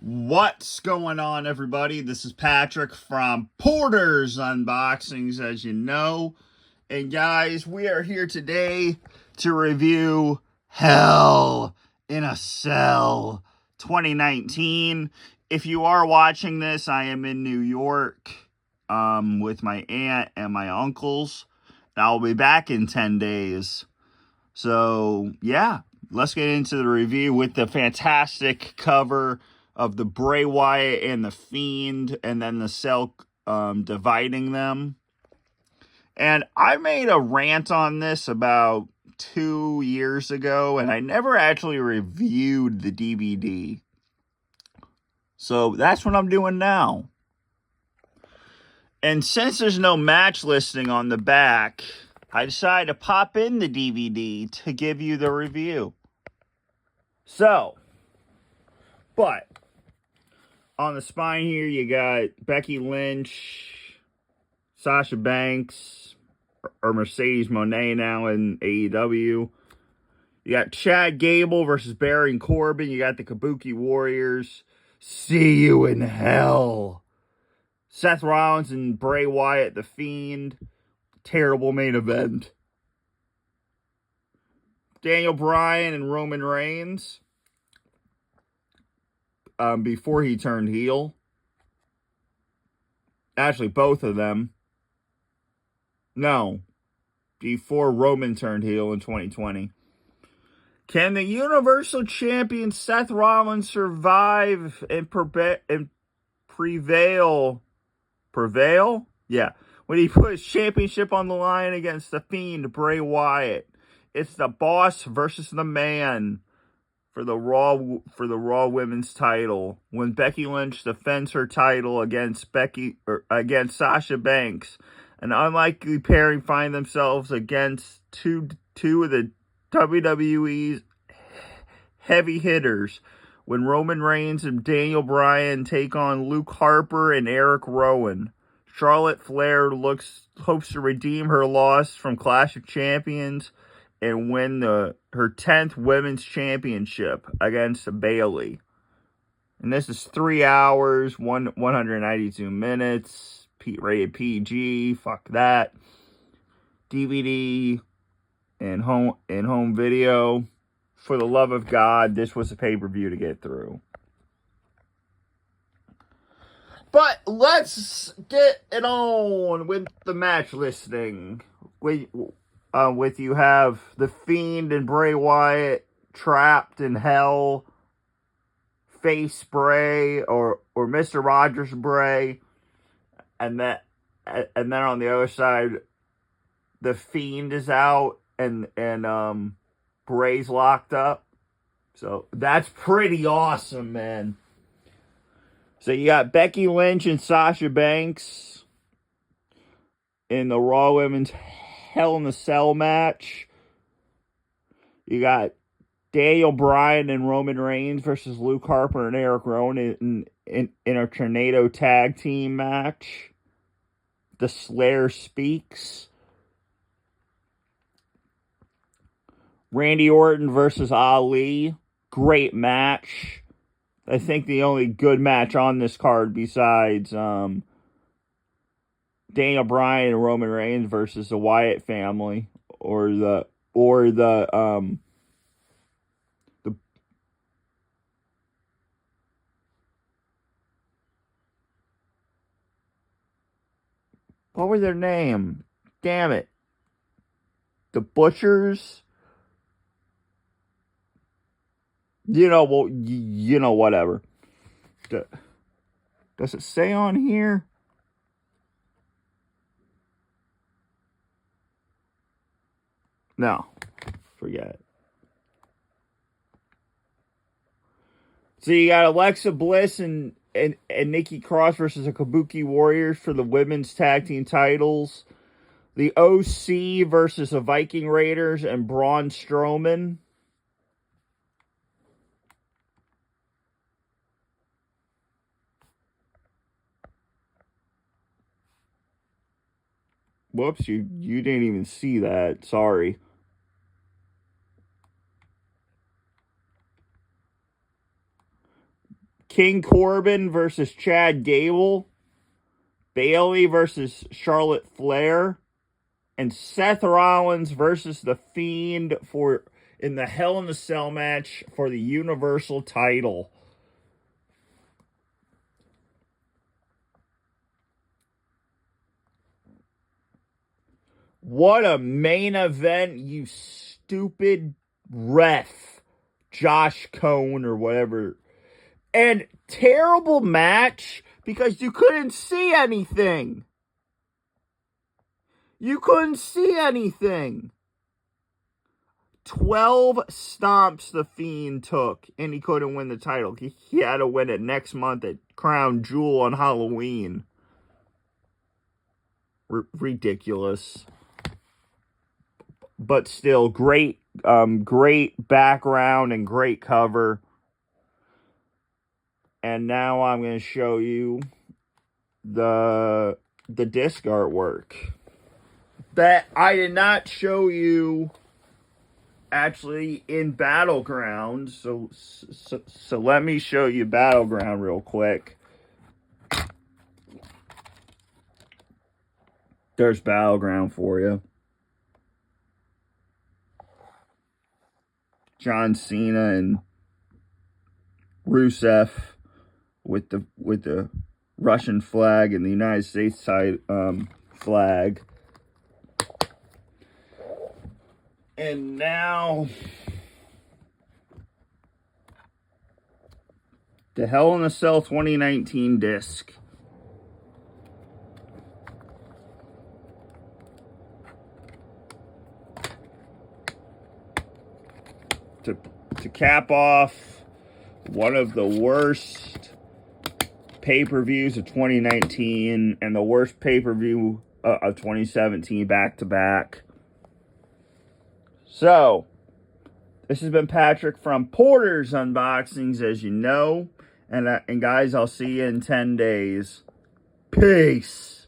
What's going on, everybody? This is Patrick from Porter's Unboxings, as you know. And guys, we are here today to review Hell in a Cell 2019. If you are watching this, I am in New York with my aunt and my uncles. And I'll be back in 10 days. So, yeah, let's get into the review with the fantastic cover of the Bray Wyatt and the Fiend, and then the cell dividing them. And I made a rant on this about 2 years ago, and I never actually reviewed the DVD. So that's what I'm doing now. And since there's no match listing on the back, I decided to pop in the DVD to give you the review. So, but on the spine here, you got Becky Lynch, Sasha Banks, or Mercedes Moné now in AEW. You got Chad Gable versus Baron Corbin. You got the Kabuki Warriors. See you in hell. Seth Rollins and Bray Wyatt, The Fiend. Terrible main event. Daniel Bryan and Roman Reigns. Before he turned heel. Actually, both of them. No. Before Roman turned heel in 2020. Can the Universal Champion Seth Rollins survive and prevail? Prevail? Yeah. When he put his championship on the line against the Fiend, Bray Wyatt. It's the boss versus the man for the Raw Women's title. When Becky Lynch defends her title against Sasha Banks, an unlikely pairing find themselves against two of the WWE's heavy hitters when Roman Reigns and Daniel Bryan take on Luke Harper and Eric Rowan. Charlotte Flair hopes to redeem her loss from Clash of Champions and win her 10th Women's Championship against Bayley. And this is 3 hours, 192 minutes, rated PG, fuck that. DVD and home video. For the love of God, this was a pay-per-view to get through. But let's get it on with the match listing. With you have The Fiend and Bray Wyatt trapped in hell. Face Bray or Mr. Rogers Bray. And then on the other side, The Fiend is out and Bray's locked up. So that's pretty awesome, man. So you got Becky Lynch and Sasha Banks in the Raw Women's Hell in a Cell match. You got Daniel Bryan and Roman Reigns versus Luke Harper and Eric Rowan in a Tornado Tag Team match. The Slayer Speaks. Randy Orton versus Ali. Great match. I think the only good match on this card besides Daniel Bryan and Roman Reigns versus the Wyatt family or the what was their name? Damn it. The Butchers? Whatever. Does it say on here? No. Forget it. So you got Alexa Bliss and Nikki Cross versus the Kabuki Warriors for the women's tag team titles. The OC versus the Viking Raiders and Braun Strowman. Whoops, you didn't even see that. Sorry. King Corbin versus Chad Gable. Bayley versus Charlotte Flair. And Seth Rollins versus The Fiend in the Hell in a Cell match for the Universal title. What a main event, you stupid ref, Josh Cohn or whatever. And terrible match because you couldn't see anything. You couldn't see anything. 12 stomps The Fiend took, and he couldn't win the title. He had to win it next month at Crown Jewel on Halloween. Ridiculous. But still, great background and great cover. And now I'm going to show you the disc artwork that I did not show you actually in Battleground. So let me show you Battleground real quick. There's Battleground for you. John Cena and Rusev with the Russian flag and the United States side flag. And now the Hell in a Cell 2019 disc. To cap off one of the worst pay-per-views of 2019 and the worst pay-per-view of 2017 back-to-back. So, this has been Patrick from Porter's Unboxings, as you know. And guys, I'll see you in 10 days. Peace.